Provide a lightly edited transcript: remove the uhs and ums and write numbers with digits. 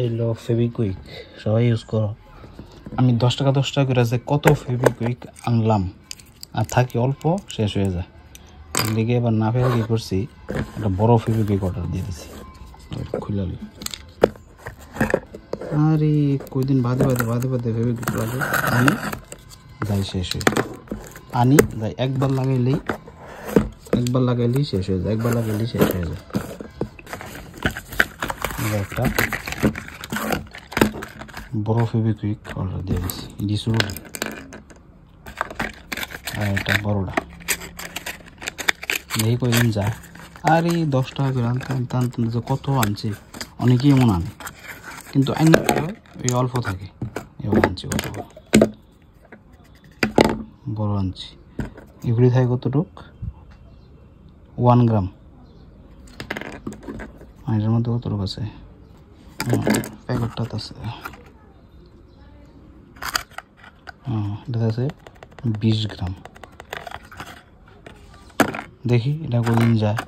এই লো ফেভিকুইক, সবাই ইউজ করো। আমি 10 টাকা করে যে কত ফেভিকুইক আনলাম, আর থাকি অল্প, শেষ হয়ে যায়। এদিকে এবার না ফেলে কী করছি, একটা বড় ফেভিকুইক অর্ডার দিয়ে দিছি। খুলালি আরে কয়দিন বাদে ফেভিকুইক লাগে, আনি যাই শেষ হয়ে, আনি যাই একবার লাগাইলেই শেষ হয়ে যায়, শেষ হয়ে যায়। একটা বড় ফেভিকুইক অর্ডার দিয়ে দিচ্ছি, ডিসরুড, আর এটা বড়টা, দেখি কয়দিন যায়। আর এই 10 টাকা করে আনতে কত আনছি, অনেকেই এমন আনে, কিন্তু আইন ওই অল্প থাকে। এবার আনছি কত বড় আনছি, এগুলি থাকে কতটুক, 1 গ্রাম। এটার মধ্যে কতটুক আছে, প্যাকেটটা আছে, এটা আছে 20 গ্রাম। দেখি এটা কদিন যায়।